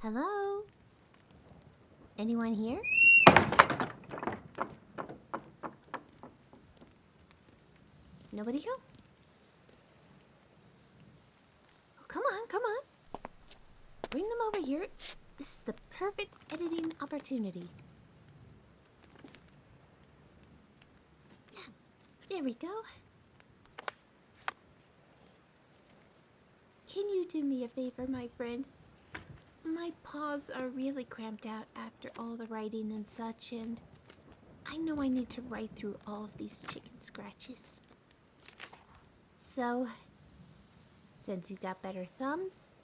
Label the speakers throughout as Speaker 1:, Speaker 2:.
Speaker 1: Hello? Anyone here? Nobody home? Oh, come on. Bring them over here. This is the perfect editing opportunity. Yeah, there we go. Can you do me a favor, my friend? My paws are really cramped out after all the writing and such, and I know I need to write through all of these chicken scratches. So, since you got better thumbs,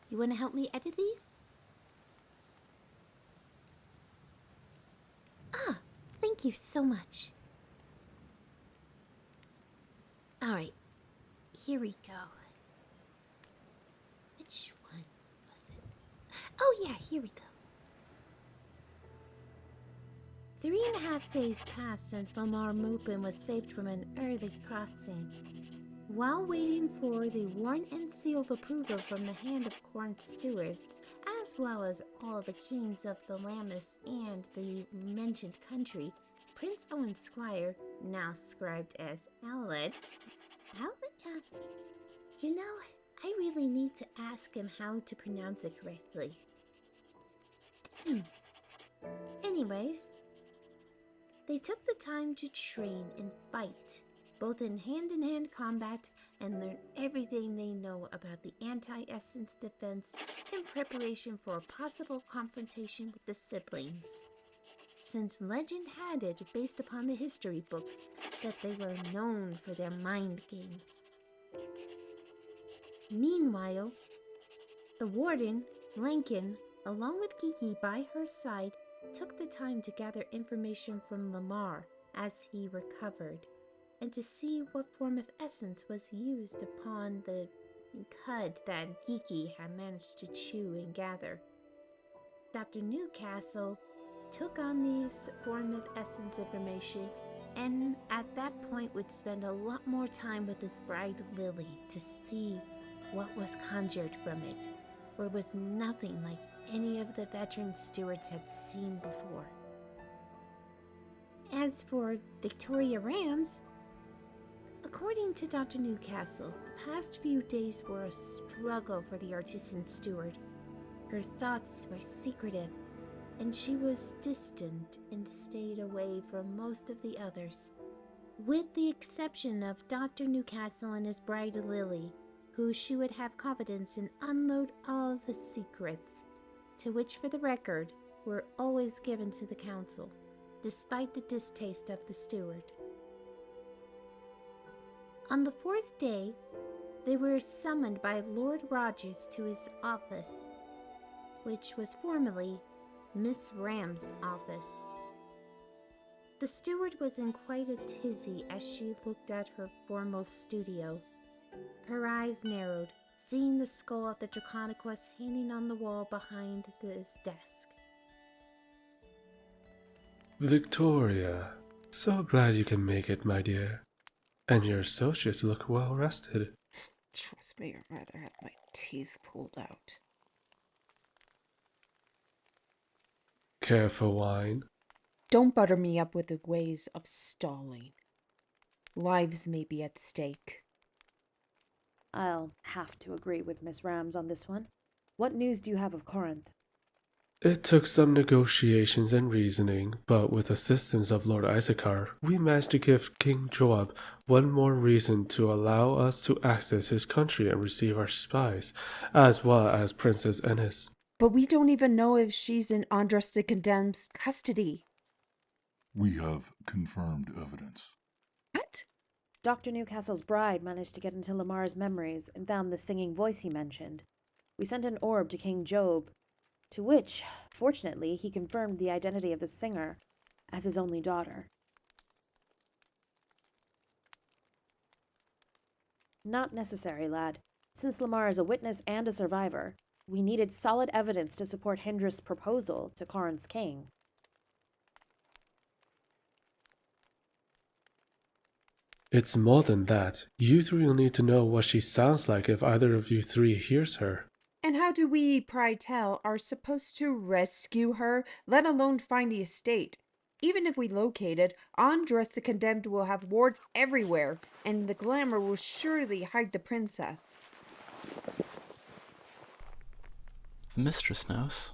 Speaker 1: you want to help me edit these? Ah, thank you so much. Alright, here we go. Which one was it? Oh yeah, here we go. 3.5 days passed since Lupin was saved from an early crossing. While waiting for the warrant and seal of approval from the hand of Corn stewards, as well as all the kings of the Lamis and the mentioned country, Prince Owen Squire, now scribed as Owlet, you know, I really need to ask him how to pronounce it correctly. Anyways, they took the time to train and fight, both in hand-to-hand combat, and learn everything they know about the anti-essence defense in preparation for a possible confrontation with the siblings. Since legend had it, based upon the history books, that they were known for their mind games. Meanwhile, the warden, Lincoln, along with Gigi by her side, took the time to gather information from Lamar as he recovered, and to see what form of essence was used upon the cud that Gigi had managed to chew and gather. Dr. Newcastle took on this form of essence information, and at that point would spend a lot more time with his bride Lily to see what was conjured from it, for it was nothing like any of the veteran stewards had seen before. As for Victoria Rams, according to Dr. Newcastle, the past few days were a struggle for the Artisan Steward. Her thoughts were secretive, and she was distant and stayed away from most of the others, with the exception of Dr. Newcastle and his bride Lily, who she would have confidence in unload all the secrets, to which, for the record, were always given to the council, despite the distaste of the steward. On the 4th day, they were summoned by Lord Rogers to his office, which was formerly Miss Ram's office. The steward was in quite a tizzy as she looked at her formal studio. Her eyes narrowed, seeing the skull of the Draconicus hanging on the wall behind his desk.
Speaker 2: Victoria, so glad you can make it, my dear. And your associates look well rested.
Speaker 3: Trust me, I'd rather have my teeth pulled out.
Speaker 2: Care for wine?
Speaker 3: Don't butter me up with the ways of stalling. Lives may be at stake.
Speaker 4: I'll have to agree with Miss Rams on this one. What news do you have of Corinth?
Speaker 2: It took some negotiations and reasoning, but with assistance of Lord Issachar, we managed to give King Joab one more reason to allow us to access his country and receive our spies, as well as Princess Ennis.
Speaker 3: But we don't even know if she's in Andras the Condemned's custody.
Speaker 5: We have confirmed evidence.
Speaker 3: What?
Speaker 4: Dr. Newcastle's bride managed to get into Lamar's memories and found the singing voice he mentioned. We sent an orb to King Job, to which, fortunately, he confirmed the identity of the singer as his only daughter. Not necessary, lad. Since Lamar is a witness and a survivor, we needed solid evidence to support Hindrus' proposal to Corinth's king.
Speaker 2: It's more than that. You three will need to know what she sounds like if either of you three hears her.
Speaker 3: And how do we, pray tell, are supposed to rescue her, let alone find the estate? Even if we locate it, Andras the Condemned will have wards everywhere, and the glamour will surely hide the princess.
Speaker 6: The mistress knows.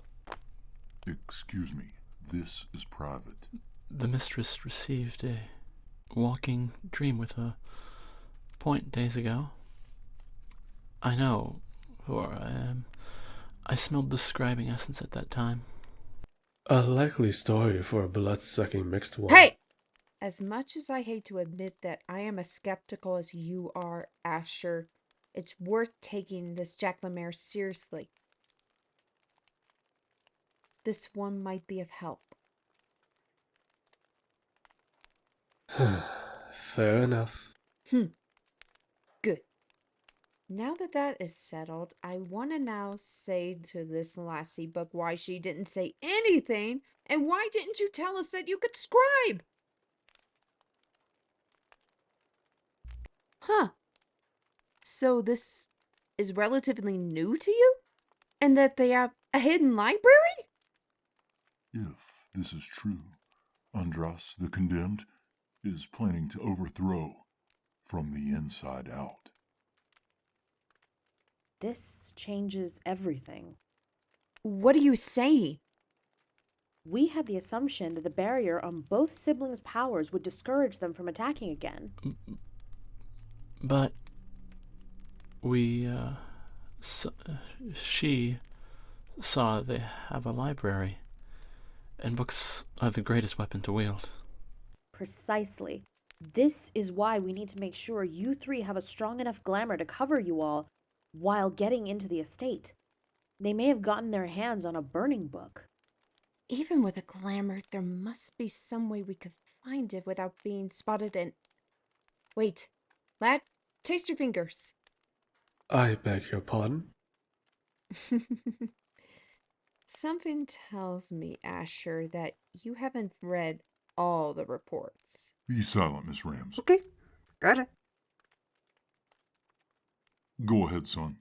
Speaker 5: Excuse me, this is private.
Speaker 6: The mistress received a walking dream with a point days ago. I know who I am. I smelled the scribing essence at that time.
Speaker 2: A likely story for a blood-sucking mixed one.
Speaker 3: Hey! As much as I hate to admit that I am as skeptical as you are, Asher, it's worth taking this Jack Lemaire seriously. This one might be of help.
Speaker 2: Fair enough.
Speaker 3: Good. Now that that is settled, I want to now say to this lassie book why she didn't say anything, and why didn't you tell us that you could scribe? Huh. So this is relatively new to you? And that they have a hidden library?
Speaker 5: If this is true, Andras the Condemned is planning to overthrow from the inside out.
Speaker 4: This changes everything.
Speaker 3: What do you say?
Speaker 4: We had the assumption that the barrier on both siblings' powers would discourage them from attacking again.
Speaker 6: But she saw they have a library, and books are the greatest weapon to wield.
Speaker 4: Precisely. This is why we need to make sure you three have a strong enough glamour to cover you all while getting into the estate. They may have gotten their hands on a burning book.
Speaker 3: Even with a glamour, there must be some way we could find it without being spotted and... Wait, lad, taste your fingers.
Speaker 2: I beg your pardon?
Speaker 3: Something tells me, Asher, that you haven't read all the reports.
Speaker 5: Be silent, Miss Rams.
Speaker 7: Okay, got it.
Speaker 5: Go ahead, son.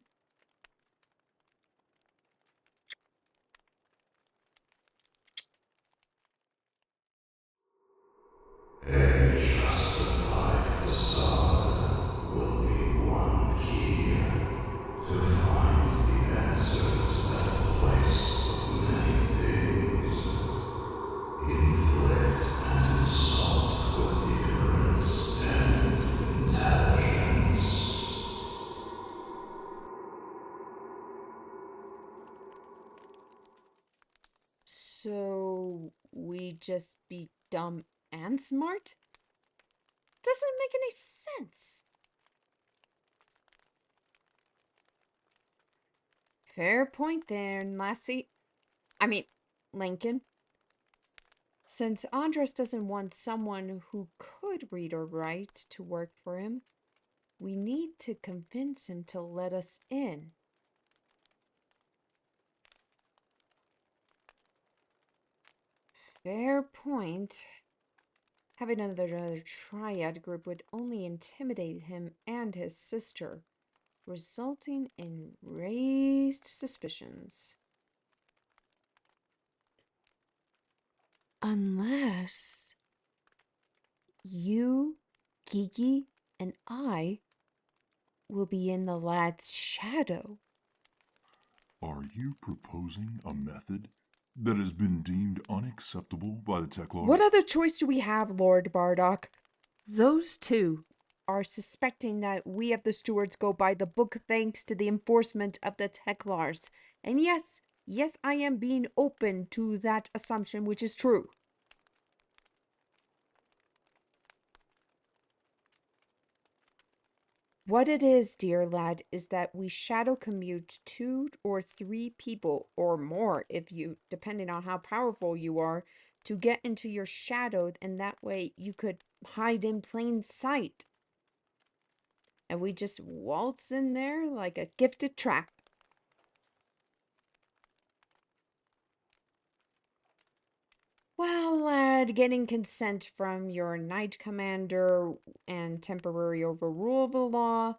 Speaker 3: So, we just be dumb and smart? Doesn't make any sense. Fair point there, lassie. Lincoln. Since Andras doesn't want someone who could read or write to work for him, we need to convince him to let us in. Fair point. Having another triad group would only intimidate him and his sister, resulting in raised suspicions. Unless you, Gigi, and I will be in the lad's shadow.
Speaker 5: Are you proposing a method that has been deemed unacceptable by the Tech Lords?
Speaker 3: What other choice do we have, Lord Bardock? Those two are suspecting that we of the stewards go by the book thanks to the enforcement of the Templars. And yes, I am being open to that assumption, which is true. What it is, dear lad, is that we shadow commute 2 or 3 people, or more if you, depending on how powerful you are, to get into your shadow, and that way you could hide in plain sight. And we just waltz in there like a gifted trap. Well, lad, getting consent from your knight commander and temporary overrule of the law,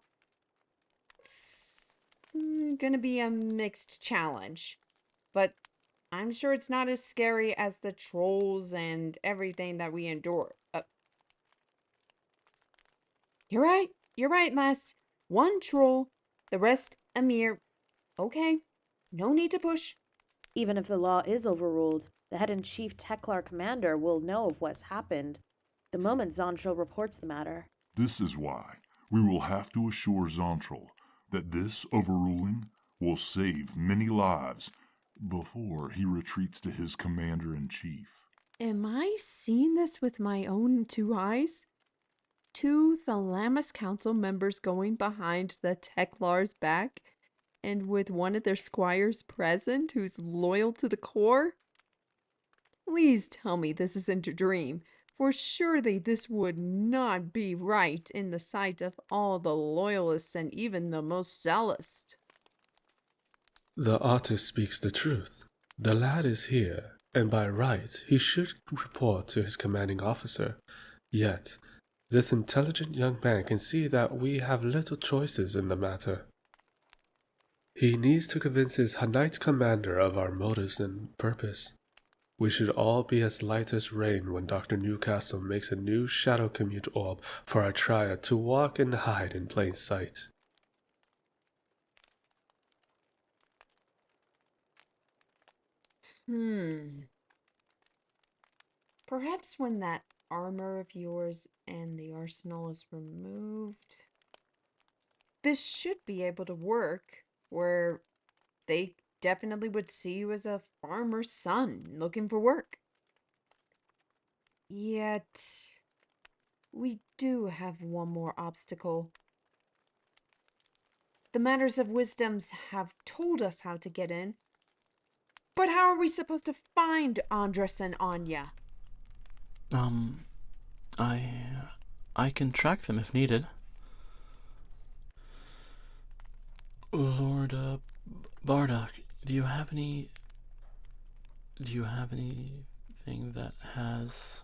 Speaker 3: gonna be a mixed challenge. But I'm sure it's not as scary as the trolls and everything that we endure. You're right, lass. One troll, the rest a mere... Okay, no need to push.
Speaker 4: Even if the law is overruled, the head-in-chief Teklar commander will know of what's happened the moment Zontril reports the matter.
Speaker 5: This is why we will have to assure Zontril that this overruling will save many lives before he retreats to his commander-in-chief.
Speaker 3: Am I seeing this with my own two eyes? Two Thalamus Council members going behind the Teklar's back, and with one of their squires present who's loyal to the core? Please tell me this isn't a dream, for surely this would not be right in the sight of all the loyalists and even the most zealous.
Speaker 2: The artist speaks the truth. The lad is here, and by right he should report to his commanding officer. Yet, this intelligent young man can see that we have little choices in the matter. He needs to convince his knight commander of our motives and purpose. We should all be as light as rain when Dr. Newcastle makes a new shadow commute orb for our triad to walk and hide in plain sight.
Speaker 3: Perhaps when that armor of yours and the arsenal is removed, this should be able to work, where they definitely would see you as a farmer's son looking for work. Yet, we do have one more obstacle. The matters of wisdoms have told us how to get in, but how are we supposed to find Andras and Anya?
Speaker 6: I can track them if needed. Lord, Bardock, do you have anything that has,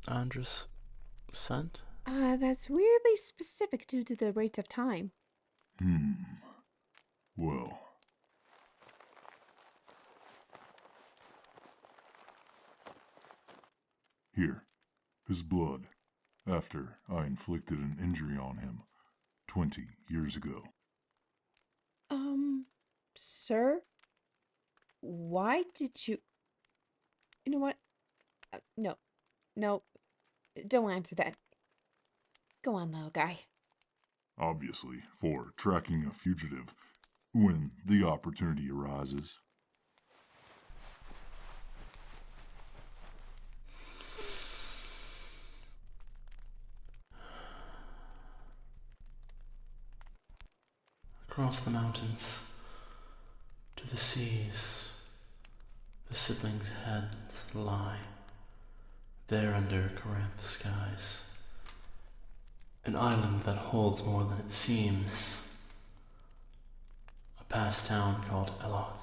Speaker 6: Andras scent?
Speaker 3: That's weirdly specific due to the rate of time.
Speaker 5: Well... Here, his blood, after I inflicted an injury on him 20 years ago.
Speaker 3: Sir? Why did you... You know what? No, don't answer that. Go on, little guy.
Speaker 5: Obviously, for tracking a fugitive when the opportunity arises.
Speaker 6: Across the mountains, to the seas, the siblings' heads lie, there under Corinth skies. An island that holds more than it seems. A past town called Elok.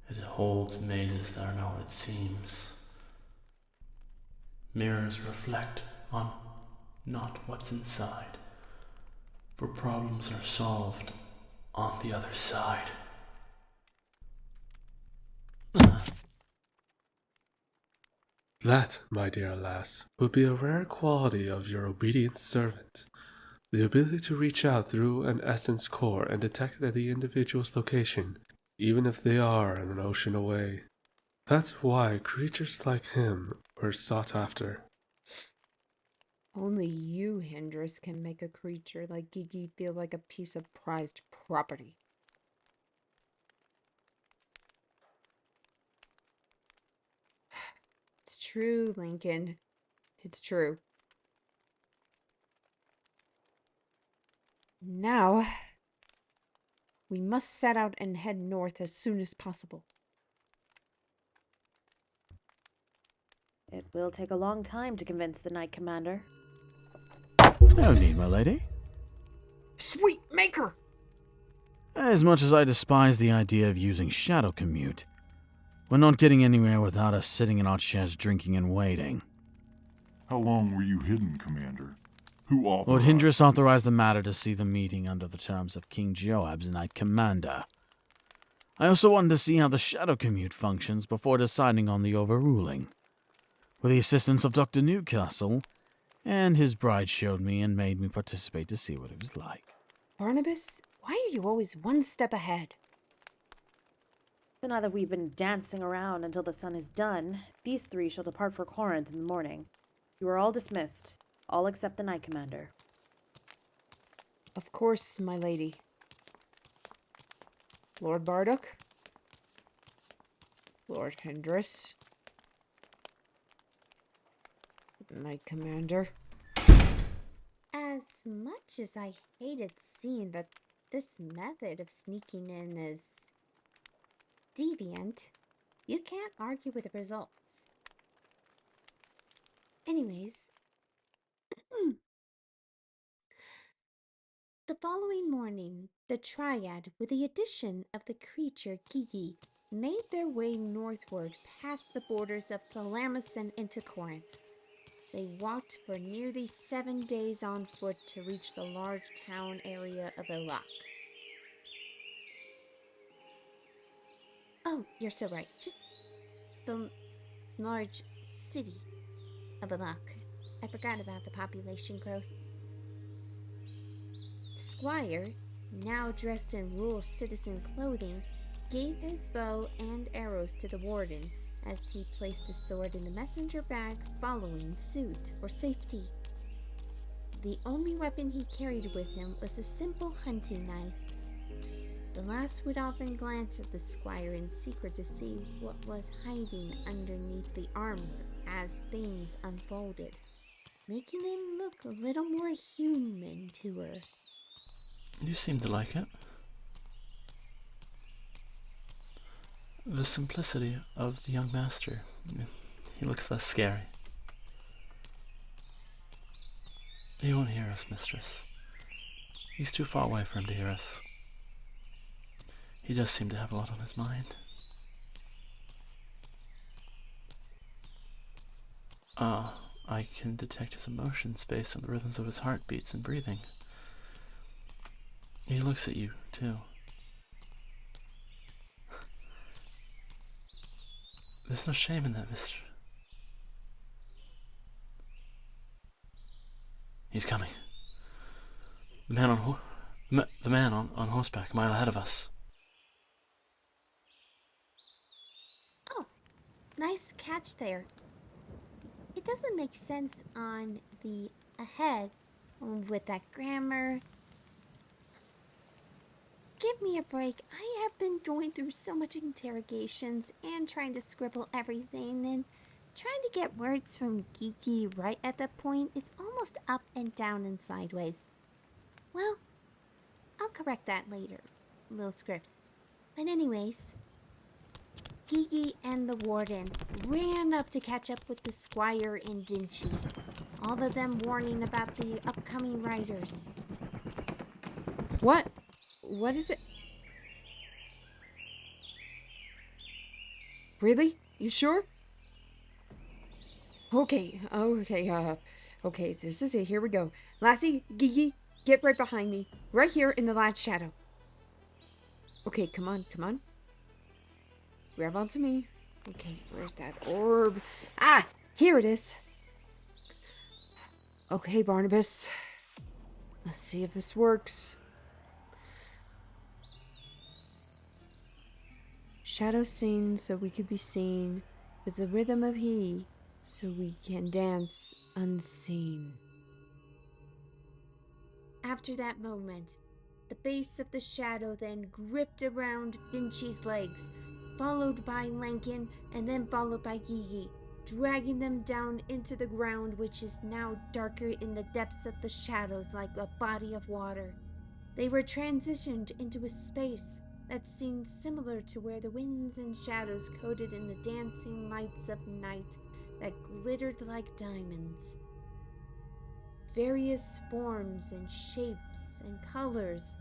Speaker 6: It holds mazes that are not what it seems. Mirrors reflect on not what's inside. For problems are solved on the other side.
Speaker 2: That, my dear lass, would be a rare quality of your obedient servant. The ability to reach out through an essence core and detect the individual's location, even if they are an ocean away. That's why creatures like him were sought after.
Speaker 3: Only you, Hindrus, can make a creature like Gigi feel like a piece of prized property. It's true, Lincoln. It's true. Now, we must set out and head north as soon as possible.
Speaker 4: It will take a long time to convince the Knight Commander.
Speaker 7: No need, my lady.
Speaker 3: Sweet maker!
Speaker 7: As much as I despise the idea of using shadow commute, we're not getting anywhere without us sitting in our chairs drinking and waiting.
Speaker 5: How long were you hidden, Commander? Who
Speaker 7: Lord
Speaker 5: authorized?
Speaker 7: Hindrus authorized the matter to see the meeting under the terms of King Joab's Knight Commander. I also wanted to see how the shadow commute functions before deciding on the overruling. With the assistance of Dr. Newcastle, and his bride showed me and made me participate to see what it was like.
Speaker 3: Barnabas, why are you always one step ahead?
Speaker 4: So now that we've been dancing around until the sun is done, these three shall depart for Corinth in the morning. You are all dismissed, all except the Knight Commander.
Speaker 3: Of course, my lady. Lord Bardock? Lord Hindrus? Knight Commander?
Speaker 1: As much as I hated seeing that this method of sneaking in is deviant, you can't argue with the results. Anyways, the following morning, the triad, with the addition of the creature Gigi, made their way northward past the borders of Thalamus and into Corinth. They walked for nearly 7 days on foot to reach the large town area of Elak. Oh, you're so right. Just the large city of Elak. I forgot about the population growth. The squire, now dressed in rural citizen clothing, gave his bow and arrows to the warden as he placed his sword in the messenger bag, following suit for safety. The only weapon he carried with him was a simple hunting knife. The last would often glance at the squire in secret to see what was hiding underneath the armor as things unfolded, making him look a little more human to her.
Speaker 6: You seem to like it. The simplicity of the young master. He looks less scary. He won't hear us, mistress. He's too far away for him to hear us. He does seem to have a lot on his mind. I can detect his emotions based on the rhythms of his heartbeats and breathing. He looks at you, too. There's no shame in that, mister. He's coming. The man on horseback, a mile ahead of us.
Speaker 1: Oh, nice catch there. It doesn't make sense on the ahead with that grammar. Give me a break. I have been going through so much interrogations and trying to scribble everything and trying to get words from Gigi right at that point. It's almost up and down and sideways. Well, I'll correct that later. Little script. But anyways, Gigi and the warden ran up to catch up with the squire and Vinchi, all of them warning about the upcoming riders.
Speaker 3: What? What is it? Really? You sure? Okay, okay, this is it. Here we go. Lassie, Gigi, get right behind me. Right here in the lad's shadow. Okay, come on. Grab onto me. Okay, where's that orb? Ah, here it is. Okay, Barnabas. Let's see if this works. Shadow sing so we could be seen, with the rhythm of he, so we can dance unseen.
Speaker 1: After that moment, the base of the shadow then gripped around Vinci's legs, followed by Lincoln, and then followed by Gigi, dragging them down into the ground, which is now darker in the depths of the shadows like a body of water. They were transitioned into a space that seemed similar to where the winds and shadows coated in the dancing lights of night that glittered like diamonds. Various forms and shapes and colors,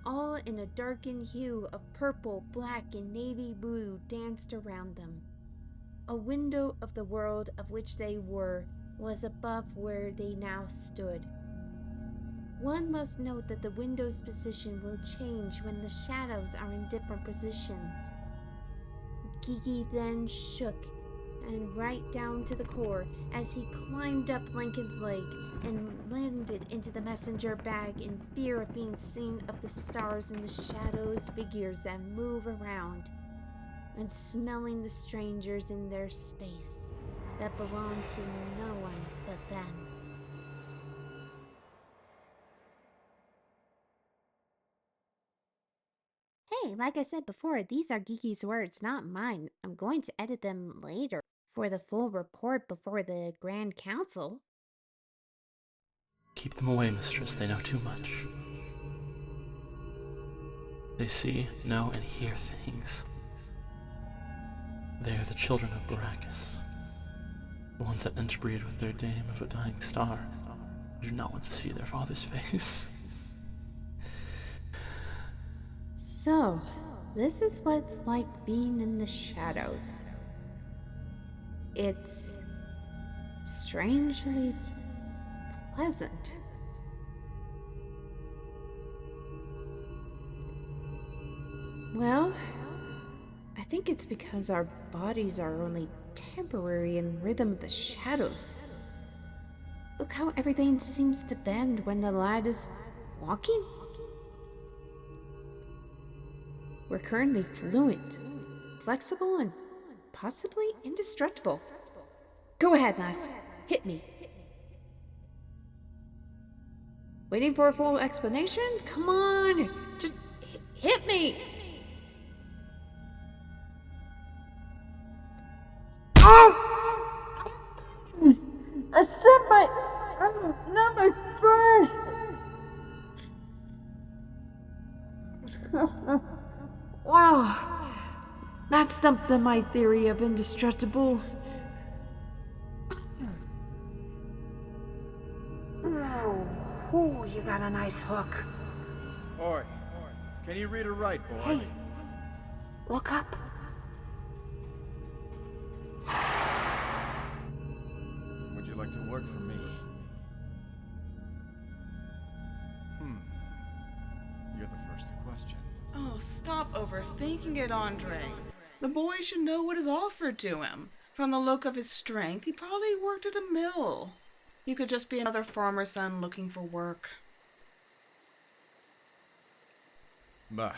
Speaker 1: all in a darkened hue of purple, black, and navy blue, danced around them. A window of the world of which they were was above where they now stood. One must note that the window's position will change when the shadows are in different positions. Gigi then shook, and right down to the core, as he climbed up Lincoln's leg and landed into the messenger bag in fear of being seen of the stars and the shadows figures that move around, and smelling the strangers in their space that belong to no one but them. Hey, like I said before, these are Gigi's words, not mine. I'm going to edit them later for the full report before the Grand Council.
Speaker 6: Keep them away, mistress. They know too much. They see, know, and hear things. They are the children of Baracus, the ones that interbreed with their dame of a dying star. They do not want to see their father's face.
Speaker 1: So, this is what it's like being in the shadows. It's strangely pleasant. Well, I think it's because our bodies are only temporary in rhythm of the shadows. Look how everything seems to bend when the lad is walking. We're currently fluent, flexible, and possibly indestructible. Go ahead, lass. Hit me. Waiting for a full explanation? Come on! Just hit me! Oh! I said my number first! Wow, that stumped on my theory of indestructible. Ooh, you got a nice hook.
Speaker 8: Oi, can you read or write, boy?
Speaker 1: Hey, look up.
Speaker 8: Would you like to work for me? You're the first to question.
Speaker 9: Oh, stop overthinking it, Andre. The boy should know what is offered to him. From the look of his strength, he probably worked at a mill. You could just be another farmer's son looking for work.
Speaker 8: Bah.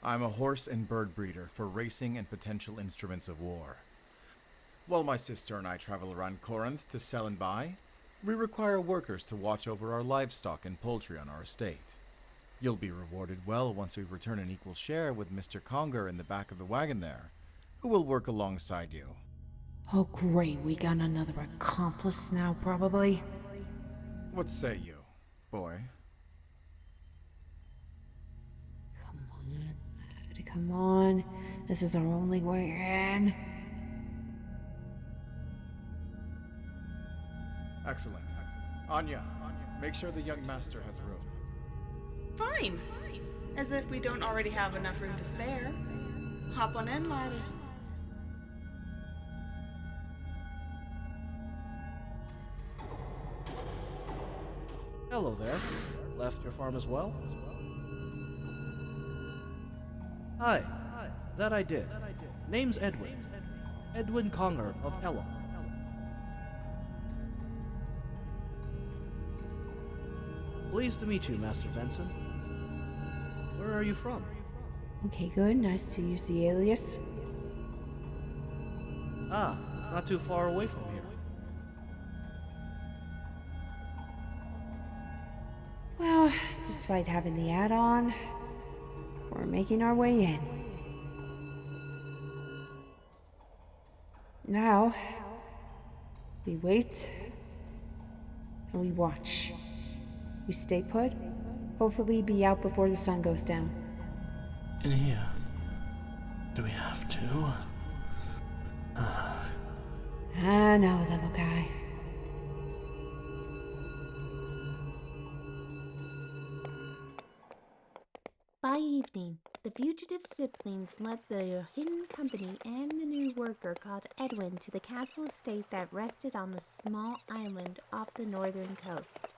Speaker 8: I'm a horse and bird breeder for racing and potential instruments of war. While my sister and I travel around Corinth to sell and buy, we require workers to watch over our livestock and poultry on our estate. You'll be rewarded well once we return an equal share with Mr. Conger in the back of the wagon there, who will work alongside you.
Speaker 1: Oh great, we got another accomplice now, probably.
Speaker 8: What say you, boy?
Speaker 1: Come on. This is our only way in.
Speaker 8: Excellent. Anya, make sure the young master has room.
Speaker 9: Fine. As if we don't already have enough room to spare. Hop on in, laddie.
Speaker 10: Hello there. Left your farm as well? Hi. That I did. Name's Edwin. Edwin Concord of Ella. Pleased to meet you, Master Benson. Where are you from?
Speaker 1: Okay, good. Nice to use the alias.
Speaker 10: Ah, not too far away from here.
Speaker 1: Well, despite having the add-on, we're making our way in. Now, we wait and we watch. We stay put, hopefully be out before the sun goes down.
Speaker 6: In here? Do we have to?
Speaker 1: I know, little guy. By evening, the fugitive siblings led the hidden company and the new worker called Edwin to the castle estate that rested on the small island off the northern coast.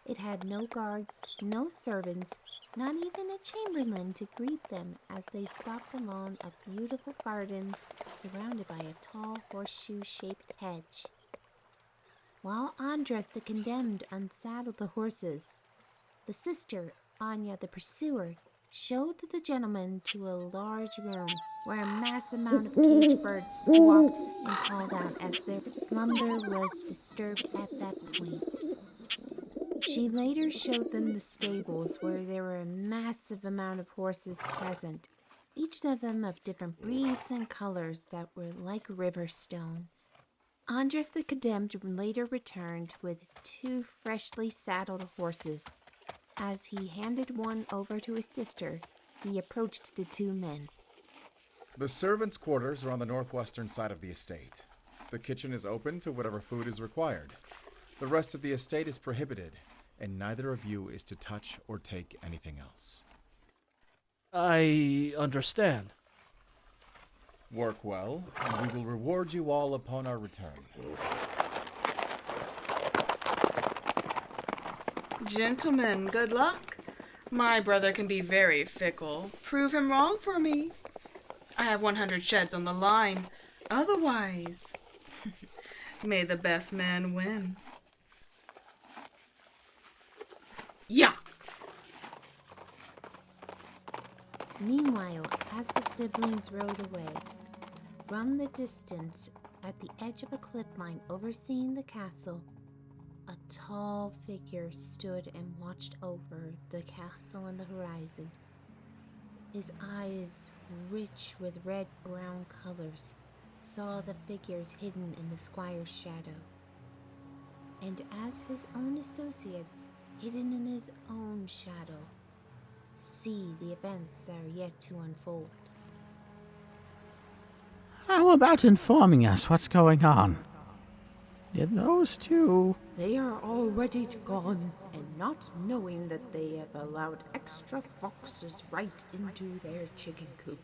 Speaker 1: It had no guards, no servants, not even a chamberlain to greet them as they stopped along a beautiful garden surrounded by a tall horseshoe-shaped hedge. While Andras the Condemned unsaddled the horses, the sister, Anya the Pursuer, showed the gentleman to a large room where a mass amount of caged birds squawked and called out as their slumber was disturbed at that point. She later showed them the stables where there were a massive amount of horses present, each of them of different breeds and colors that were like river stones. Andras the Condemned later returned with 2 freshly saddled horses. As he handed one over to his sister, he approached the 2 men.
Speaker 8: The servants' quarters are on the northwestern side of the estate. The kitchen is open to whatever food is required. The rest of the estate is prohibited, and neither of you is to touch or take anything else.
Speaker 10: I understand.
Speaker 8: Work well, and we will reward you all upon our return.
Speaker 9: Gentlemen, good luck. My brother can be very fickle. Prove him wrong for me. I have 100 sheds on the line. Otherwise, may the best man win. Yeah!
Speaker 1: Meanwhile, as the siblings rode away, from the distance, at the edge of a cliff line overseeing the castle, a tall figure stood and watched over the castle and the horizon. His eyes, rich with red-brown colors, saw the figures hidden in the squire's shadow. And as his own associates, hidden in his own shadow, see the events that are yet to unfold.
Speaker 7: How about informing us what's going on? Did those 2...
Speaker 11: They are already gone, and not knowing that they have allowed extra foxes right into their chicken coop.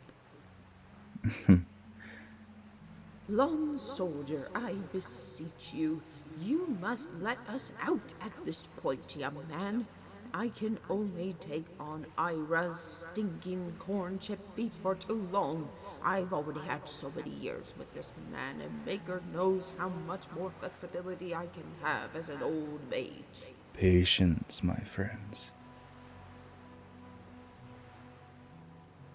Speaker 11: Long soldier, I beseech you, you must let us out at this point, young man. I can only take on Ira's stinking corn chip beef for too long. I've already had so many years with this man, and Maker knows how much more flexibility I can have as an old mage.
Speaker 12: Patience, my friends.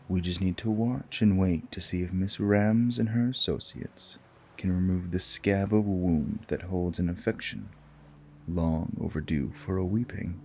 Speaker 12: We just need to watch and wait to see if Miss Rams and her associates can remove the scab of a wound that holds an infection long overdue for a weeping.